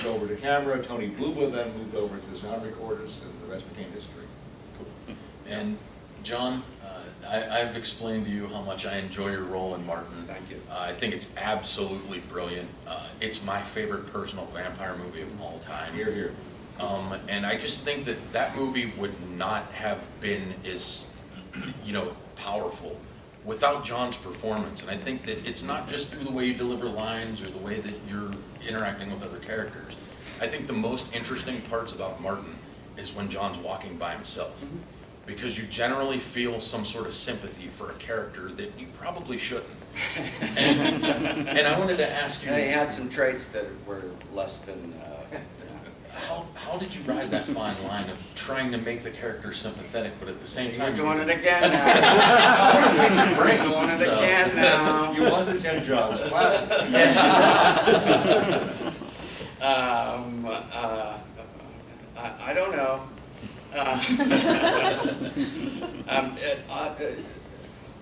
moved over to camera. Tony Bluba then moved over to the sound recorders, and the rest became history. Cool. And John, I've explained to you how much I enjoy your role in Martin. Thank you. I think it's absolutely brilliant. It's my favorite personal vampire movie of all time. Here, here. And I just think that that movie would not have been as, powerful without John's performance. And I think that it's not just through the way you deliver lines or the way that you're interacting with other characters. I think the most interesting parts about Martin is when John's walking by himself. Mm-hmm. Because you generally feel some sort of sympathy for a character that you probably shouldn't. And I wanted to ask you... And he had some traits that were less than... How did you ride that fine line of trying to make the character sympathetic, but at the same time... You're doing it again now. You're doing it again now. You lost the 10 jobs. Classic. I don't know.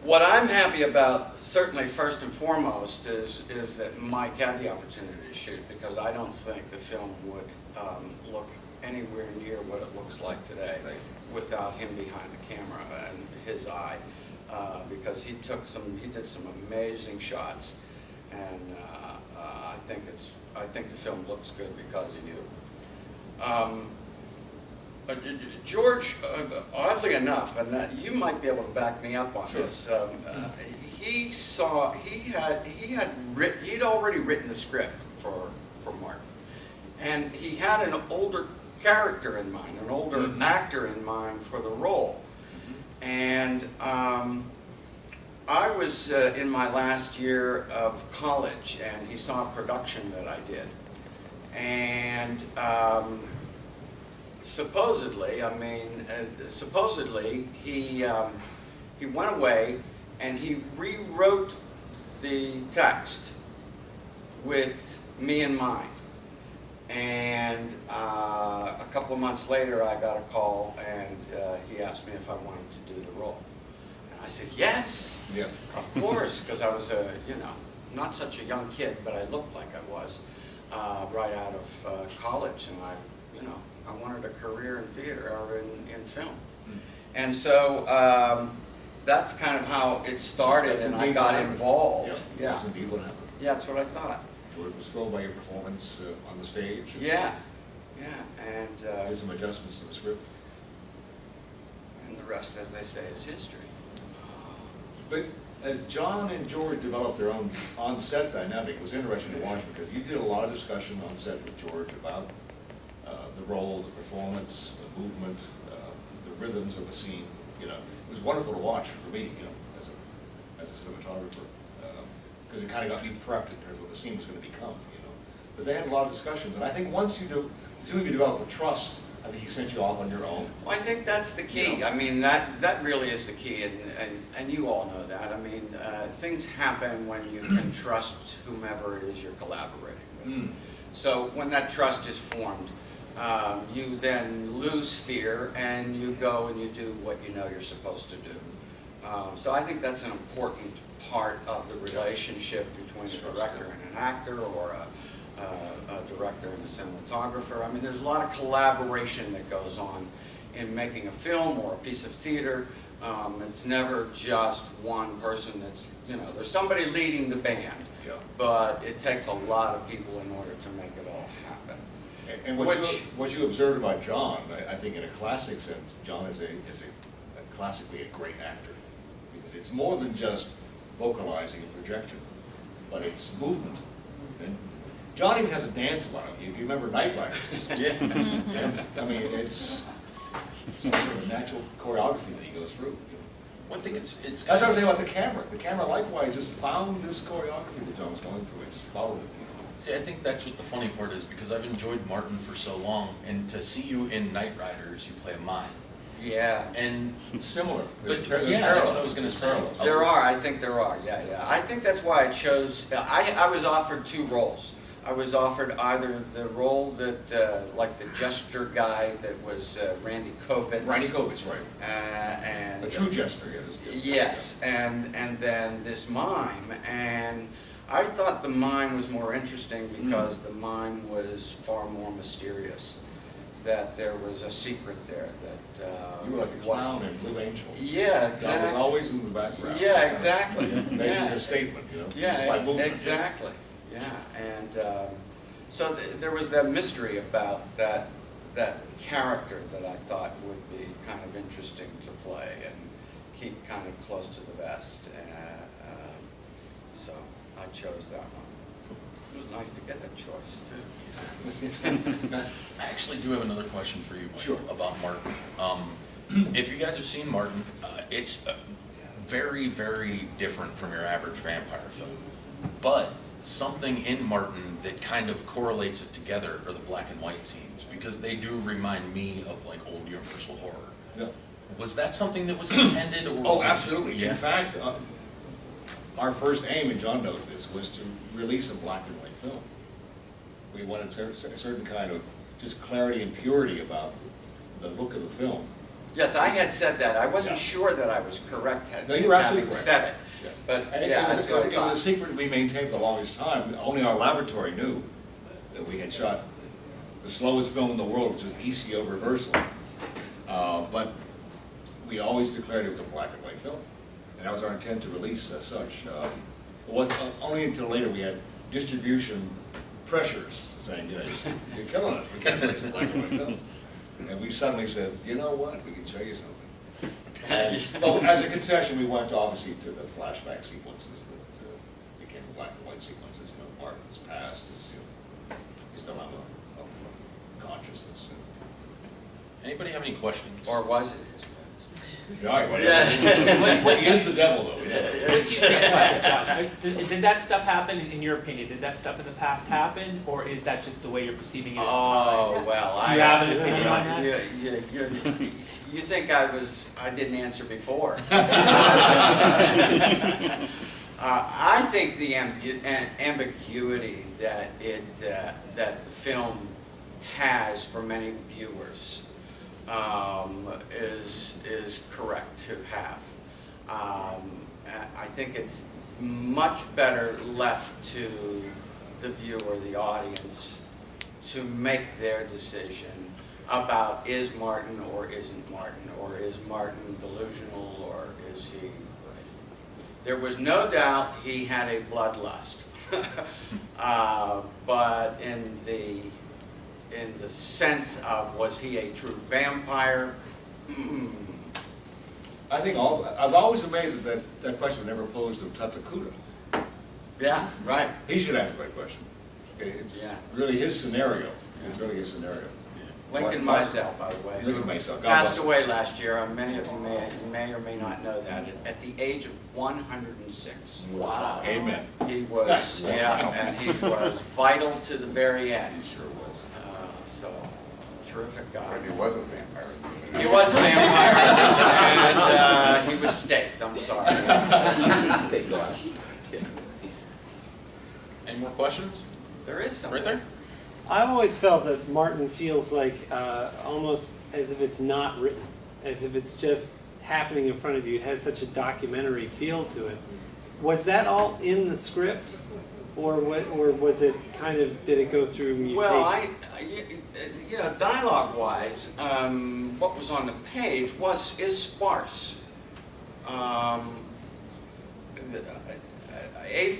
What I'm happy about, certainly first and foremost, is that Mike had the opportunity to shoot, because I don't think the film would look anywhere near what it looks like today without him behind the camera and his eye, because he did some amazing shots, and I think the film looks good because of you. George, oddly enough, and you might be able to back me up on this. He'd already written the script for Martin, and he had an older character in mind, an older actor in mind for the role. And I was in my last year of college, and he saw a production that I did, and. Supposedly, he went away and he rewrote the text with me in mind. And a couple of months later, I got a call, and he asked me if I wanted to do the role. And I said, yes, of course, because I was not such a young kid, but I looked like I was right out of college, and I wanted a career in theater or in film. And so that's kind of how it started, and I got involved. Yep. Yeah. That's indeed what happened. Yeah, that's what I thought. George was thrilled by your performance on the stage. Yeah, and Did some adjustments to the script. and the rest, as they say, is history. But as John and George developed their own on-set dynamic, it was interesting to watch, because you did a lot of discussion on set with George about the role, the performance, the movement, the rhythms of the scene. It was wonderful to watch for me, as a cinematographer, because it kind of got me prepped in terms of what the scene was going to become. But they had a lot of discussions, and I think as soon as you develop a trust, I think he sent you off on your own. Well, I think that's the key. I mean, that really is the key, and you all know that. I mean, things happen when you can trust whomever it is you're collaborating with. So when that trust is formed, you then lose fear, and you go and you do what you know you're supposed to do. So I think that's an important part of the relationship between a director and an actor, or a director and a cinematographer. I mean, there's a lot of collaboration that goes on in making a film or a piece of theater. It's never just one person that's, there's somebody leading the band, but it takes a lot of people in order to make it all happen. And what you observed about John, I think in a classic sense, John is classically a great actor, because it's more than just vocalizing and projection, but it's movement. And John even has a dance about him. If you remember Night Riders, I mean, it's some sort of natural choreography that he goes through. One thing it's That's what I was saying about the camera. The camera likewise just found this choreography that John was going through. It just followed it. See, I think that's what the funny part is, because I've enjoyed Martin for so long, and to see you in Night Riders, you play a mime. Yeah. And Similar. But that's what I was going to say. I think there are, yeah. I think that's why I chose, I was offered two roles. I was offered either the role that, like the jester guy that was Randy Kovitz. Randy Kovitz, right. And a true jester, yes. Yes, and then this mime, and I thought the mine was more interesting because the mine was far more mysterious. That there was a secret there that You were like a clown in Blue Angel. Yeah, That was exactly. always in the background. Yeah, exactly. Making Yeah. a statement, you know, just Yeah, by movement. exactly. Yeah, and so there was that mystery about that character that I thought would be kind of interesting to play and keep kind of close to the vest. So I chose that one. It was nice to get that choice too. I actually do have another question for you, Mike, Sure. about Martin. If you guys have seen Martin, it's very, very different from your average vampire film. But something in Martin that kind of correlates it together are the black and white scenes, because they do remind me of like old Universal horror. Yeah. Was that something that was intended, or was Oh, it- absolutely. Yeah. In fact, our first aim, and John knows this, was to release a black and white film. We wanted a certain kind of just clarity and purity about the look of the film. Yes, I had said that. I wasn't Yeah. sure that I was correct No, you were absolutely having correct. said it. Yeah. But And yeah, it that's was, what I it was a thought. secret we maintained for the longest time. Only our laboratory knew that we had shot the slowest film in the world, which was ECO reversal. But we always declared it was a black and white film. And that was our intent to release as such. It wasn't only until later we had distribution pressures saying, you know, you're killing us, we can't release a black and white film. And we suddenly said, you know what, we can show you something. And, well, as a concession, we went obviously to the flashback sequences that became the black and white sequences. You know, Martin's past is, you know, his dilemma of consciousness. Anybody have any questions? Or was it? Right, well, Yeah. well, he is the devil, though. What do you think about it, Josh? Did that stuff happen, in your opinion, did that stuff in the past happen, or is that just the way you're perceiving it at the time? Oh, well, Do you have an opinion on that? You think I didn't answer before. I think the ambiguity that that the film has for many viewers is correct to have. I think it's much better left to the viewer, the audience, to make their decision about is Martin or isn't Martin, or is Martin delusional, or is he... There was no doubt he had a bloodlust, but in the sense of was he a true vampire? I think I'm always amazed that question was never posed to Tatakuda. Yeah, right. He should answer that question. It's Yeah. really his scenario. It's really his scenario. Lincoln Meisel, by the way. Lincoln Meisel, God Passed bless him. away last year. Many of you may or may not know that. At the age of 106. Wow. Amen. He was, yeah, and he was vital to the very end. He sure was. So, terrific guy. But he was a vampire. He was a vampire, and he was staked. I'm sorry. Any more questions? There is some. Right there? I've always felt that Martin feels like almost as if it's not written, as if it's just happening in front of you. It has such a documentary feel to it. Was that all in the script, or what, or was it kind of, did it go through mutation? Well, you know, dialogue-wise, what was on the page is sparse.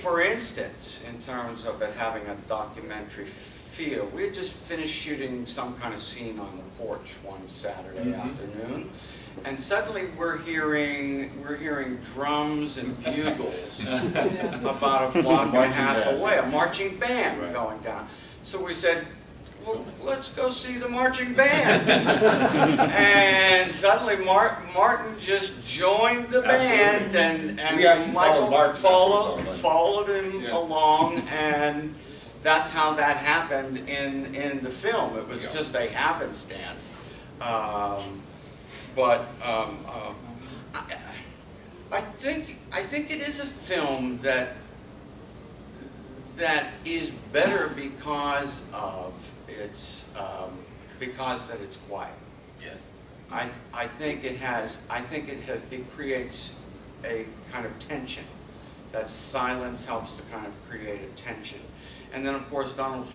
For instance, in terms of it having a documentary feel, we had just finished shooting some kind of scene on the porch one Saturday afternoon, and suddenly we're hearing drums and bugles about a block and a half away, a marching band going down. So we said, well, let's go see the marching band. And suddenly Martin just joined the band, and We actually Michael followed Martin. followed him Yeah. along, and that's how that happened in the film. It was Yeah. just a happenstance. I think it is a film that is better because of its that it's quiet. Yes. I think it creates a kind of tension that silence helps to kind of create a tension. And then, of course, Donald